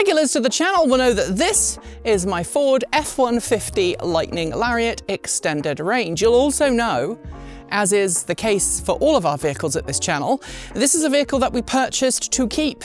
Regulars to the channel will know that this is my Ford F150 Lightning Lariat extended range. You'll also know, as is the case for all of our vehicles at this channel, this is a vehicle that we purchased to keep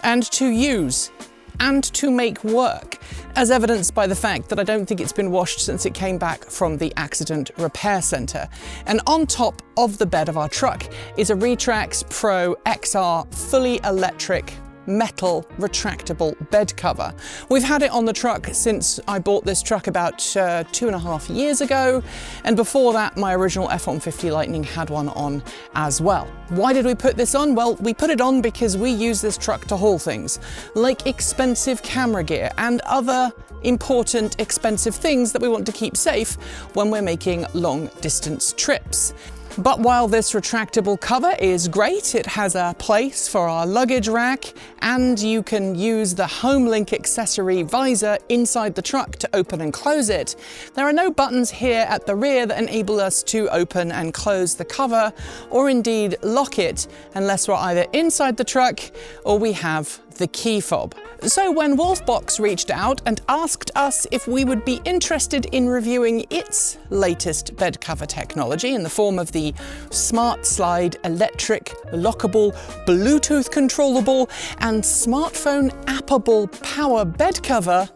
and to use and to make work, as evidenced by the fact that I don't think it's been washed since it came back from the accident repair centre. And on top of the bed of our truck is a Retrax Pro XR fully electric metal retractable bed cover. We've had it on the truck since I bought this truck about 2.5 years ago, and before that my original F150 Lightning had one on as well. Why did we put this on? Well, we put it on because we use this truck to haul things like expensive camera gear and other important expensive things that we want to keep safe when we're making long distance trips. But while this retractable cover is great, it has a place for our luggage rack, and you can use the HomeLink accessory visor inside the truck to open and close it. There are no buttons here at the rear that enable us to open and close the cover, or indeed lock it, unless we're either inside the truck or we have the key fob. So when Wolfbox reached out and asked us if we would be interested in reviewing its latest bed cover technology in the form of the SmartSlide electric, lockable, Bluetooth controllable, and smartphone appable power bed cover,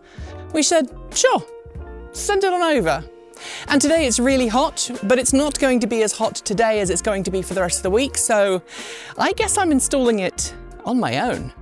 we said, sure, send it on over. And today it's really hot, but it's not going to be as hot today as it's going to be for the rest of the week, so I guess I'm installing it on my own.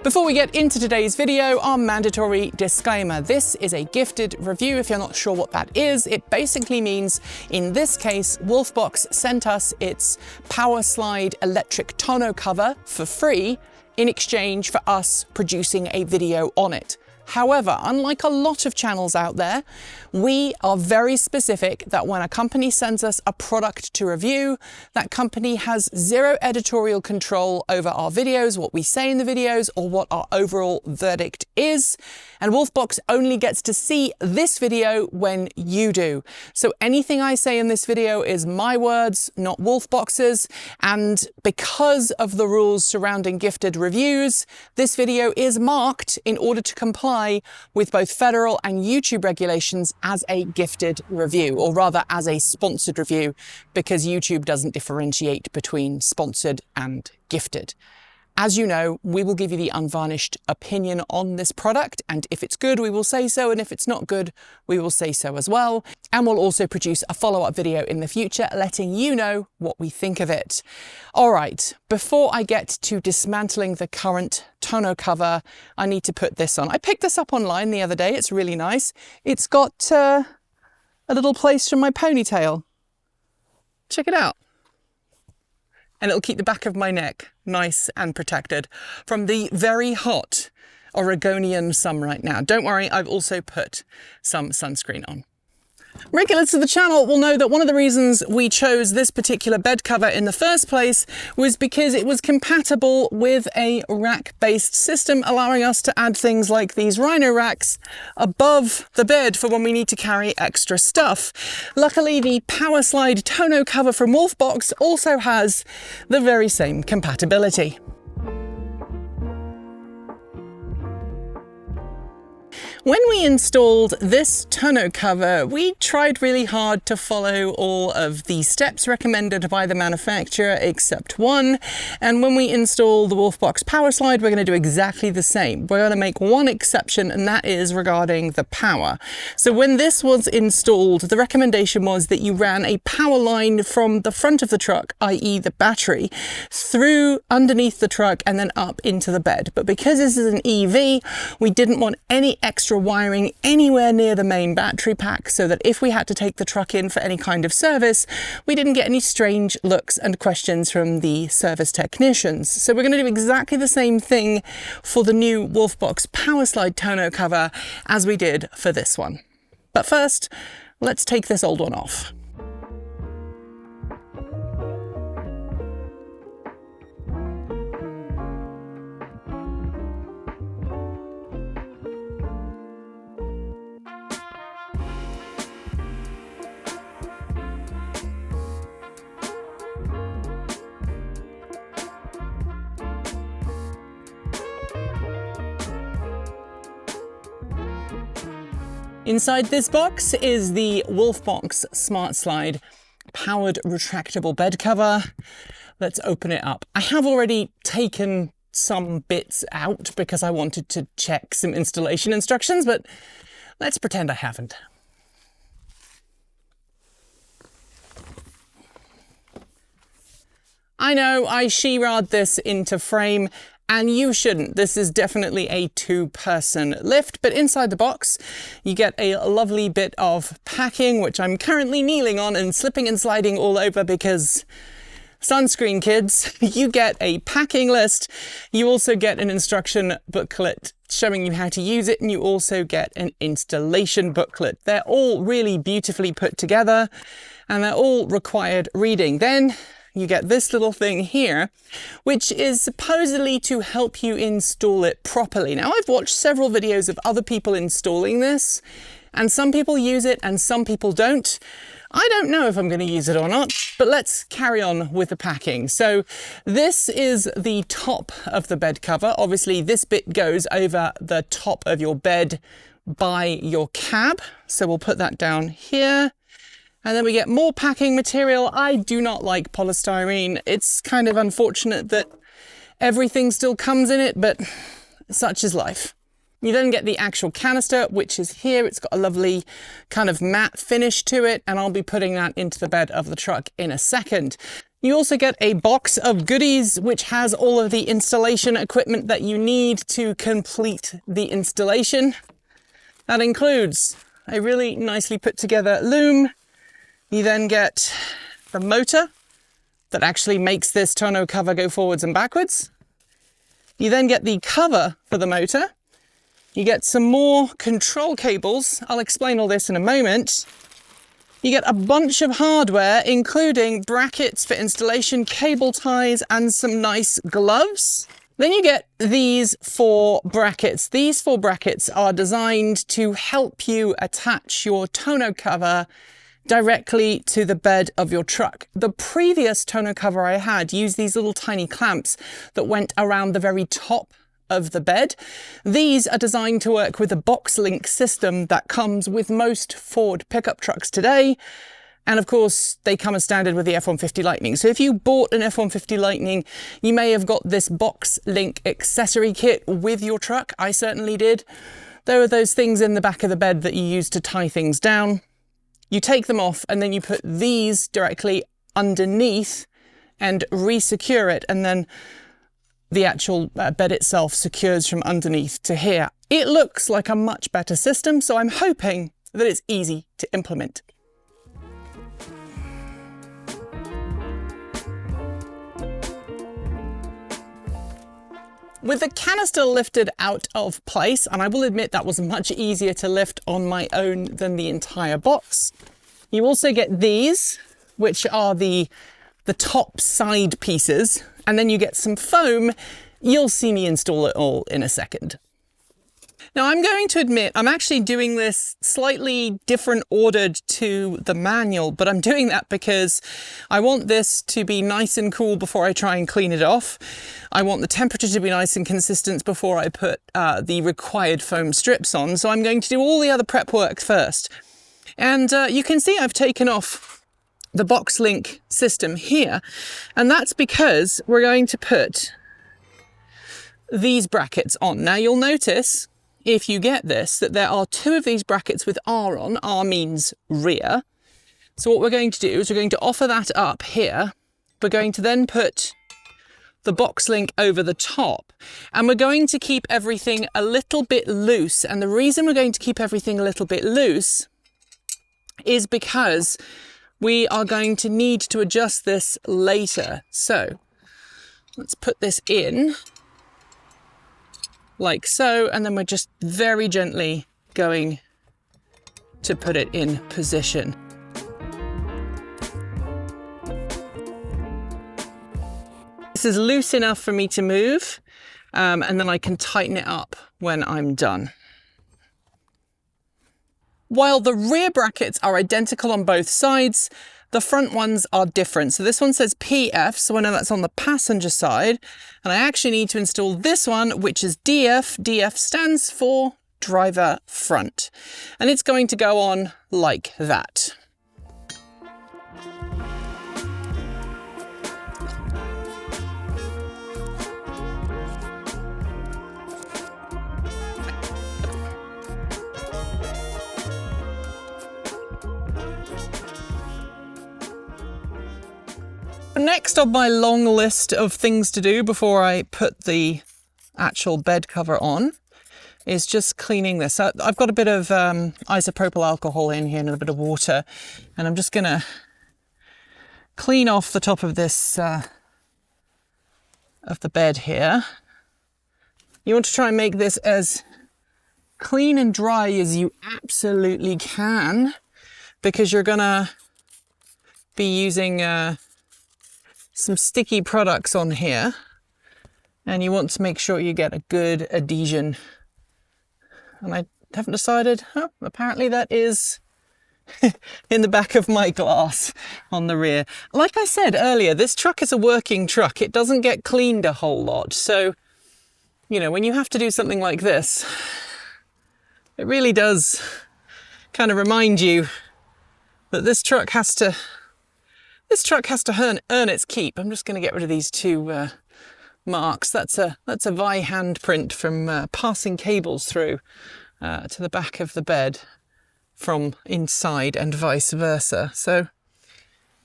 Before we get into today's video, our mandatory disclaimer. This is a gifted review. If you're not sure what that is, it basically means, in this case, Wolfbox sent us its PowerSlide electric tonneau cover for free in exchange for us producing a video on it. However, unlike a lot of channels out there, we are very specific that when a company sends us a product to review, that company has zero editorial control over our videos, what we say in the videos, or what our overall verdict is. And Wolfbox only gets to see this video when you do. So anything I say in this video is my words, not Wolfbox's. And because of the rules surrounding gifted reviews, this video is marked in order to comply with both federal and YouTube regulations as a gifted review, or rather as a sponsored review, because YouTube doesn't differentiate between sponsored and gifted. As you know, we will give you the unvarnished opinion on this product, and if it's good, we will say so, and if it's not good, we will say so as well. And we'll also produce a follow-up video in the future, letting you know what we think of it. All right, before I get to dismantling the current tonneau cover, I need to put this on. I picked this up online the other day. It's really nice. It's got a little place for my ponytail. Check it out. And it'll keep the back of my neck nice and protected from the very hot Oregonian sun right now. Don't worry, I've also put some sunscreen on. Regulars to the channel will know that one of the reasons we chose this particular bed cover in the first place was because it was compatible with a rack-based system, allowing us to add things like these rhino racks above the bed for when we need to carry extra stuff. Luckily, the PowerSlide tonneau cover from Wolfbox also has the very same compatibility. When we installed this tonneau cover, we tried really hard to follow all of the steps recommended by the manufacturer except one. And when we install the Wolfbox PowerSlide, we're going to do exactly the same. We're going to make one exception, and that is regarding the power. So when this was installed, the recommendation was that you ran a power line from the front of the truck, i.e. the battery, through underneath the truck and then up into the bed. But because this is an EV, we didn't want any extra wiring anywhere near the main battery pack, so that if we had to take the truck in for any kind of service, we didn't get any strange looks and questions from the service technicians. So we're going to do exactly the same thing for the new Wolfbox PowerSlide tonneau cover as we did for this one. But first, let's take this old one off. Inside this box is the Wolfbox SmartSlide powered retractable bed cover. Let's open it up. I have already taken some bits out because I wanted to check some installation instructions, but let's pretend I haven't. I know I she-rod this into frame, and you shouldn't. This is definitely a two-person lift, but inside the box you get a lovely bit of packing, which I'm currently kneeling on and slipping and sliding all over because sunscreen, kids. You get a packing list. You also get an instruction booklet showing you how to use it, and you also get an installation booklet. They're all really beautifully put together, and they're all required reading. Then you get this little thing here, which is supposedly to help you install it properly. Now, I've watched several videos of other people installing this, and some people use it and some people don't. I don't know if I'm going to use it or not, but let's carry on with the packing. So this is the top of the bed cover. Obviously, this bit goes over the top of your bed by your cab. So we'll put that down here. And then we get more packing material. I do not like polystyrene. It's kind of unfortunate that everything still comes in it, but such is life. You then get the actual canister, which is here. It's got a lovely kind of matte finish to it, and I'll be putting that into the bed of the truck in a second. You also get a box of goodies, which has all of the installation equipment that you need to complete the installation. That includes a really nicely put together loom. You then get the motor that actually makes this tonneau cover go forwards and backwards. You then get the cover for the motor. You get some more control cables. I'll explain all this in a moment. You get a bunch of hardware, including brackets for installation, cable ties, and some nice gloves. Then you get these 4 brackets. These 4 brackets are designed to help you attach your tonneau cover directly to the bed of your truck. The previous tonneau cover I had used these little tiny clamps that went around the very top of the bed. These are designed to work with the BoxLink system that comes with most Ford pickup trucks today. And of course, they come as standard with the F150 Lightning. So if you bought an F150 Lightning, you may have got this BoxLink accessory kit with your truck. I certainly did. There are those things in the back of the bed that you use to tie things down. You take them off and then you put these directly underneath and re-secure it, and then the actual bed itself secures from underneath to here. It looks like a much better system, so I'm hoping that it's easy to implement. With the canister lifted out of place, and I will admit that was much easier to lift on my own than the entire box, you also get these, which are the top side pieces, and then you get some foam. You'll see me install it all in a second. Now, I'm going to admit I'm actually doing this slightly different ordered to the manual, but I'm doing that because I want this to be nice and cool before I try and clean it off. I want the temperature to be nice and consistent before I put the required foam strips on. So I'm going to do all the other prep work first. And you can see I've taken off the BoxLink system here, and that's because we're going to put these brackets on. Now, you'll notice if you get this, that there are 2 of these brackets with R on. R means rear. So what we're going to do is we're going to offer that up here. We're going to then put the BoxLink over the top, and we're going to keep everything a little bit loose. And the reason we're going to keep everything a little bit loose is because we are going to need to adjust this later. So let's put this in like so, and then we're just very gently going to put it in position. This is loose enough for me to move, and then I can tighten it up when I'm done. While the rear brackets are identical on both sides, the front ones are different. So this one says PF, so I know that's on the passenger side. And I actually need to install this one, which is DF. DF stands for driver front. And it's going to go on like that. Next on my long list of things to do before I put the actual bed cover on is just cleaning this. I've got a bit of isopropyl alcohol in here and a bit of water, and I'm just gonna clean off the top of this of the bed here. You want to try and make this as clean and dry as you absolutely can, because you're gonna be using some sticky products on here, and you want to make sure you get a good adhesion. And I haven't decided, apparently that is in the back of my glass on the rear. Like I said earlier, this truck is a working truck. It doesn't get cleaned a whole lot. So, you know, when you have to do something like this, it really does kind of remind you that this truck has to earn its keep. I'm just going to get rid of these two marks. That's a Vi handprint from passing cables through to the back of the bed from inside and vice versa. So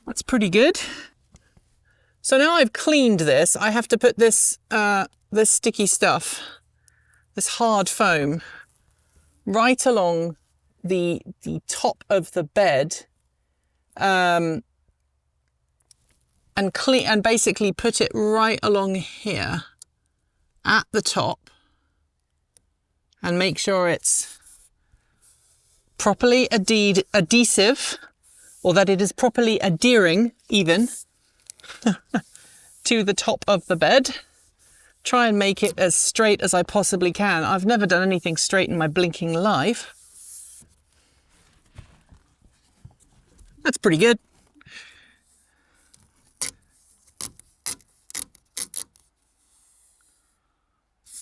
that's pretty good. So now I've cleaned this, I have to put this this sticky stuff, this hard foam, right along the top of the bed. And basically put it right along here at the top, and make sure it's properly adhesive, or that it is properly adhering even to the top of the bed. Try and make it as straight as I possibly can. I've never done anything straight in my blinking life. That's pretty good.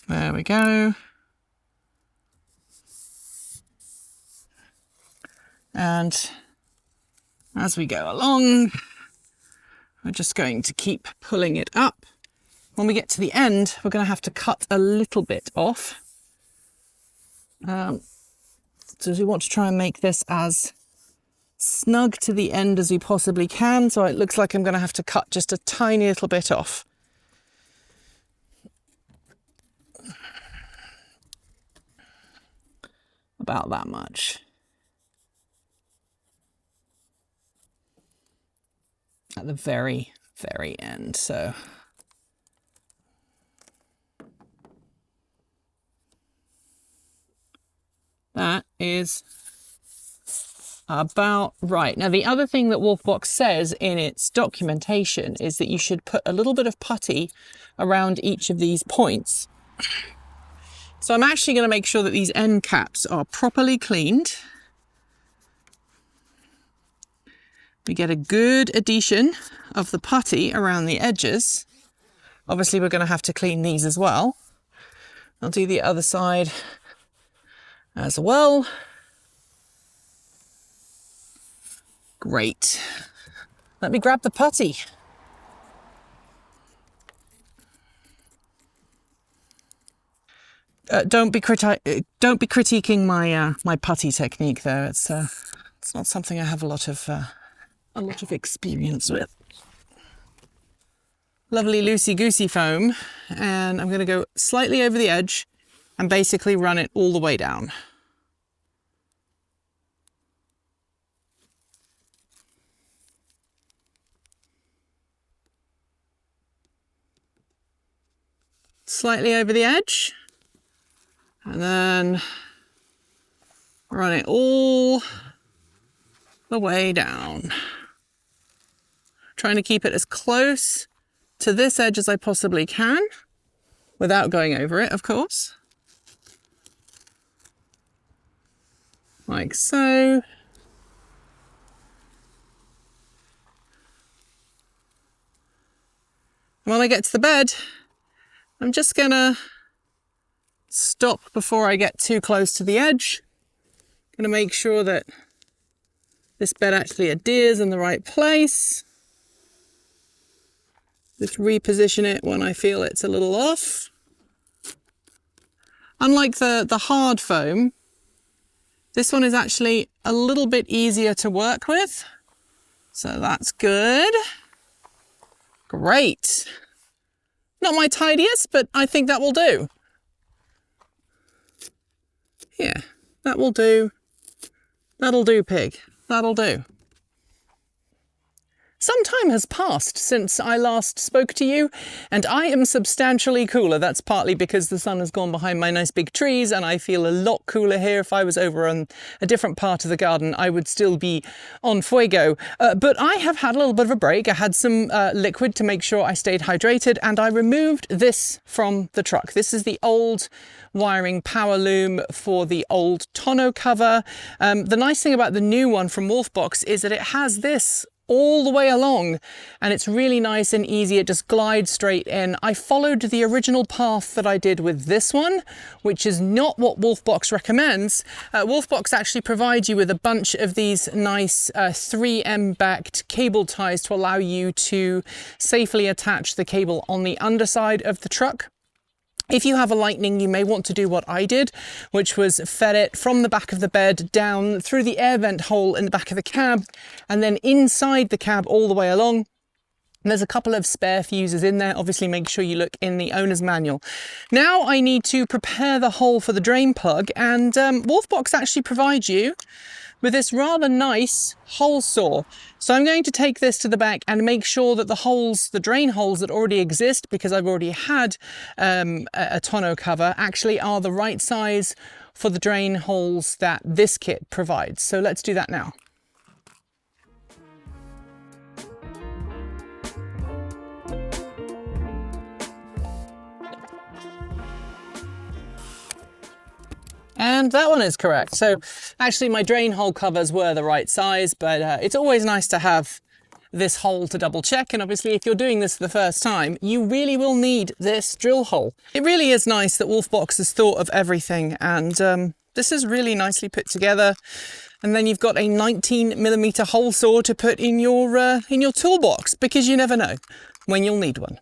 There we go. And as we go along, we're just going to keep pulling it up. When we get to the end, we're going to have to cut a little bit off. So we want to try and make this as snug to the end as we possibly can. So it looks like I'm going to have to cut just a tiny little bit off. About that much. At the very, very end. So that is about right. Now, the other thing that Wolfbox says in its documentation is that you should put a little bit of putty around each of these points. So I'm actually going to make sure that these end caps are properly cleaned. We get a good adhesion of the putty around the edges. Obviously, we're going to have to clean these as well. I'll do the other side as well. Great. Let me grab the putty. Don't be critiquing my putty technique though. It's not something I have a lot of experience with. Lovely loosey-goosey foam, and I'm going to go slightly over the edge and basically run it all the way down. Slightly over the edge. And then run it all the way down. Trying to keep it as close to this edge as I possibly can, without going over it, of course. Like so. And when I get to the bed, I'm just gonna stop before I get too close to the edge. I'm going to make sure that this bed actually adheres in the right place. Just reposition it when I feel it's a little off. Unlike the hard foam, this one is actually a little bit easier to work with. So that's good. Great. Not my tidiest, but I think that will do. Yeah, that will do. That'll do, pig. That'll do. Some time has passed since I last spoke to you, and I am substantially cooler. That's partly because the sun has gone behind my nice big trees, and I feel a lot cooler here. If I was over on a different part of the garden, I would still be on fuego. But I have had a little bit of a break. I had some liquid to make sure I stayed hydrated, and I removed this from the truck. This is the old wiring power loom for the old tonneau cover. The nice thing about the new one from Wolfbox is that it has this all the way along, and it's really nice and easy. It just glides straight in. I followed the original path that I did with this one, which is not what Wolfbox recommends. Wolfbox actually provides you with a bunch of these nice 3M backed cable ties to allow you to safely attach the cable on the underside of the truck. If you have a Lightning, you may want to do what I did, which was fed it from the back of the bed down through the air vent hole in the back of the cab, and then inside the cab all the way along. And there's a couple of spare fuses in there. Obviously, make sure you look in the owner's manual. Now I need to prepare the hole for the drain plug, and Wolfbox actually provides you with this rather nice hole saw. So I'm going to take this to the back and make sure that the holes, the drain holes that already exist, because I've already had a tonneau cover, actually are the right size for the drain holes that this kit provides. So let's do that now. And that one is correct. So actually my drain hole covers were the right size, but it's always nice to have this hole to double check. And obviously if you're doing this for the first time, you really will need this drill hole. It really is nice that Wolfbox has thought of everything, and this is really nicely put together. And then you've got a 19mm hole saw to put in your toolbox, because you never know when you'll need one.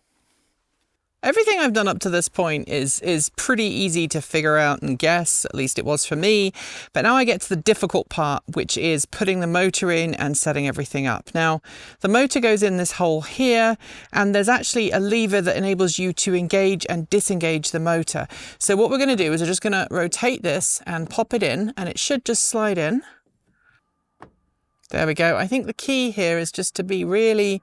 Everything I've done up to this point is pretty easy to figure out and guess, at least it was for me. But now I get to the difficult part, which is putting the motor in and setting everything up. Now, the motor goes in this hole here, and there's actually a lever that enables you to engage and disengage the motor. So what we're going to do is we're just going to rotate this and pop it in, and it should just slide in. There we go. I think the key here is just to be really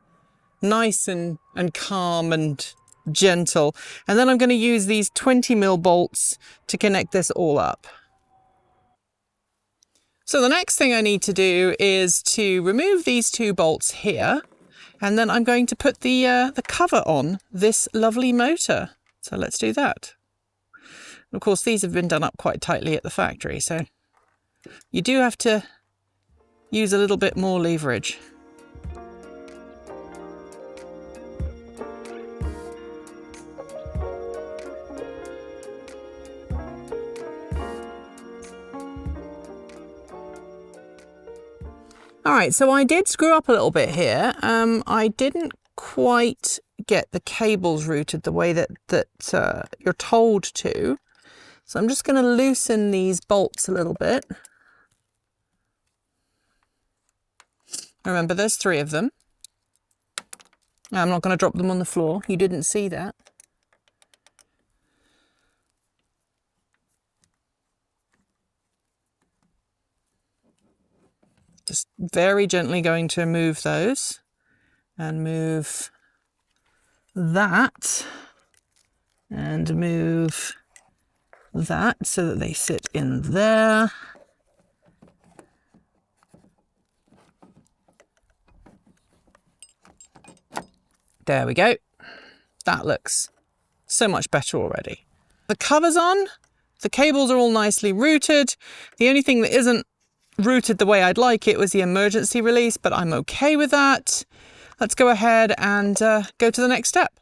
nice and calm and gentle. And then I'm going to use these 20mm bolts to connect this all up. So the next thing I need to do is to remove these two bolts here, and then I'm going to put the cover on this lovely motor. So let's do that. Of course, these have been done up quite tightly at the factory, so you do have to use a little bit more leverage. All right, so I did screw up a little bit here. I didn't quite get the cables routed the way that you're told to. So I'm just going to loosen these bolts a little bit. Remember, there's 3 of them. I'm not going to drop them on the floor. You didn't see that. Just very gently going to move those and move that and move that so that they sit in there. There we go. That looks so much better already. The cover's on, the cables are all nicely routed. The only thing that isn't routed the way I'd like it was the emergency release, but I'm okay with that. Let's go ahead and go to the next step.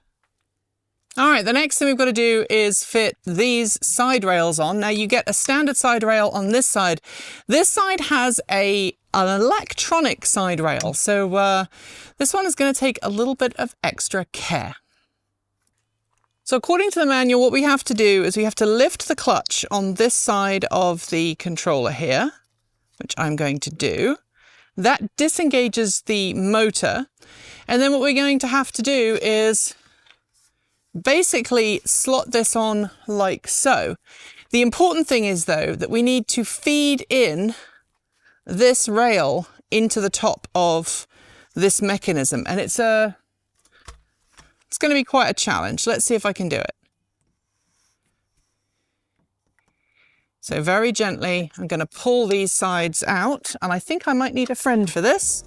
All right, the next thing we've got to do is fit these side rails on. Now you get a standard side rail on this side. This side has an electronic side rail, so this one is going to take a little bit of extra care. So according to the manual, what we have to do is we have to lift the clutch on this side of the controller here, which I'm going to do. That disengages the motor. And then what we're going to have to do is basically slot this on like so. The important thing is, though, that we need to feed in this rail into the top of this mechanism. And it's going to be quite a challenge. Let's see if I can do it. So very gently, I'm going to pull these sides out, and I think I might need a friend for this.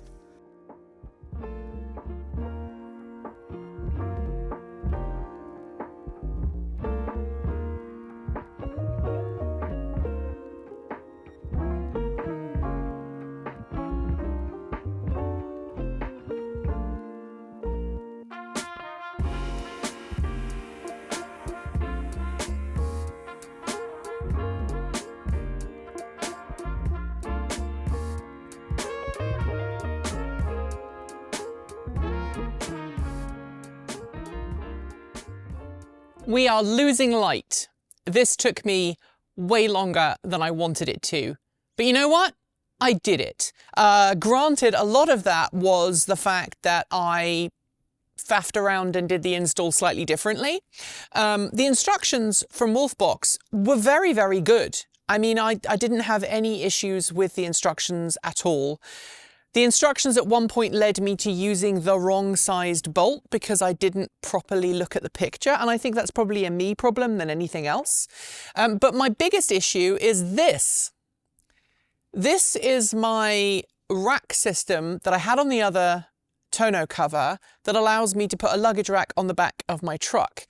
We are losing light. This took me way longer than I wanted it to. But you know what? I did it. Granted, a lot of that was the fact that I faffed around and did the install slightly differently. The instructions from Wolfbox were very, very good. I mean, I didn't have any issues with the instructions at all. The instructions at one point led me to using the wrong sized bolt because I didn't properly look at the picture, and I think that's probably a me problem than anything else. But my biggest issue is this. This is my rack system that I had on the other tonneau cover that allows me to put a luggage rack on the back of my truck.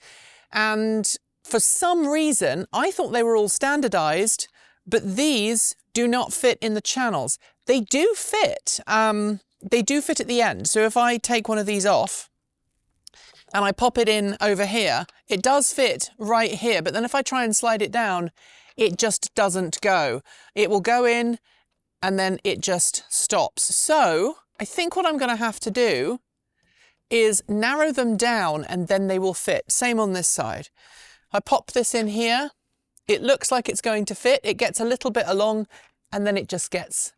And for some reason, I thought they were all standardized, but these do not fit in the channels. They do fit. They do fit at the end. So if I take one of these off and I pop it in over here, it does fit right here. But then if I try and slide it down, it just doesn't go. It will go in and then it just stops. So I think what I'm going to have to do is narrow them down and then they will fit. Same on this side. I pop this in here. It looks like it's going to fit. It gets a little bit along and then it just gets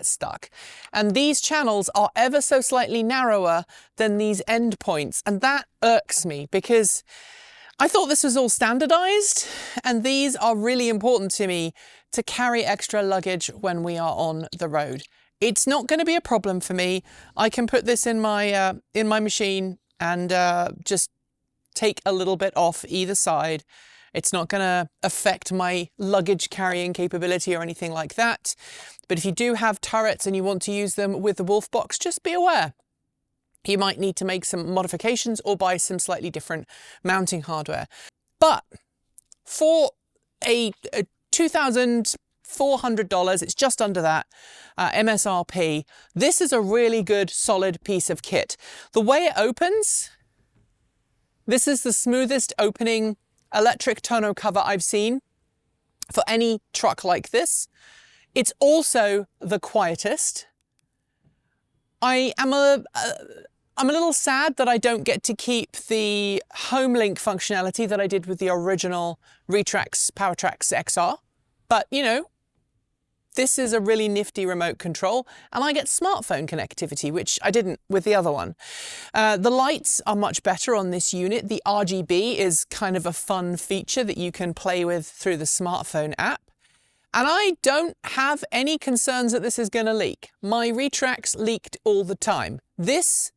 stuck. And these channels are ever so slightly narrower than these end points. And that irks me because I thought this was all standardized, and these are really important to me to carry extra luggage when we are on the road. It's not going to be a problem for me. I can put this in my machine and just take a little bit off either side. It's not going to affect my luggage carrying capability or anything like that. But if you do have turrets and you want to use them with the Wolfbox, just be aware. You might need to make some modifications or buy some slightly different mounting hardware. But for a $2,400, it's just under that MSRP, this is a really good solid piece of kit. The way it opens, this is the smoothest opening electric tonneau cover I've seen for any truck like this. It's also the quietest. I'm a little sad that I don't get to keep the home link functionality that I did with the original Retrax XR, but you know, this is a really nifty remote control, and I get smartphone connectivity, which I didn't with the other one. The lights are much better on this unit. The RGB is kind of a fun feature that you can play with through the smartphone app. And I don't have any concerns that this is going to leak. My Retrax leaked all the time. This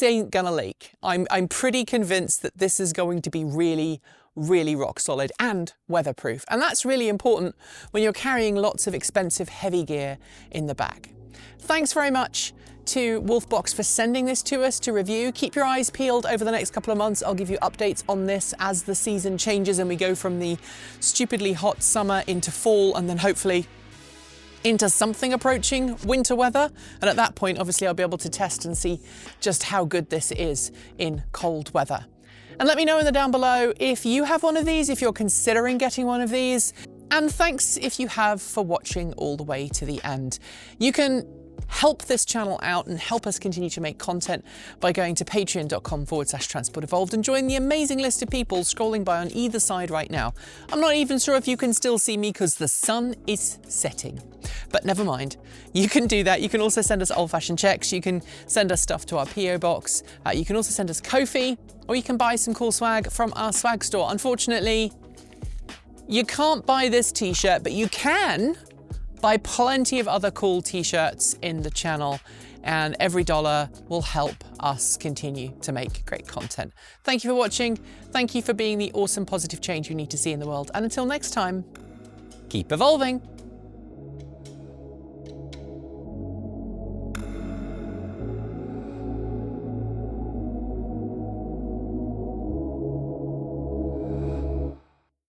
ain't gonna leak. I'm pretty convinced that this is going to be really, really rock solid and weatherproof. And that's really important when you're carrying lots of expensive heavy gear in the back. Thanks very much to Wolfbox for sending this to us to review. Keep your eyes peeled over the next couple of months. I'll give you updates on this as the season changes and we go from the stupidly hot summer into fall and then hopefully into something approaching winter weather. And at that point, obviously, I'll be able to test and see just how good this is in cold weather. And let me know in the down below if you have one of these, if you're considering getting one of these. And thanks if you have for watching all the way to the end. You can help this channel out and help us continue to make content by going to patreon.com/transportevolved and join the amazing list of people scrolling by on either side right now. I'm not even sure if you can still see me because the sun is setting, but never mind. You can do that. You can also send us old-fashioned checks. You can send us stuff to our PO box. You can also send us Ko-fi, or you can buy some cool swag from our swag store. Unfortunately, you can't buy this t-shirt, but you can buy plenty of other cool t-shirts in the channel, and every dollar will help us continue to make great content. Thank you for watching. Thank you for being the awesome positive change we need to see in the world. And until next time, keep evolving.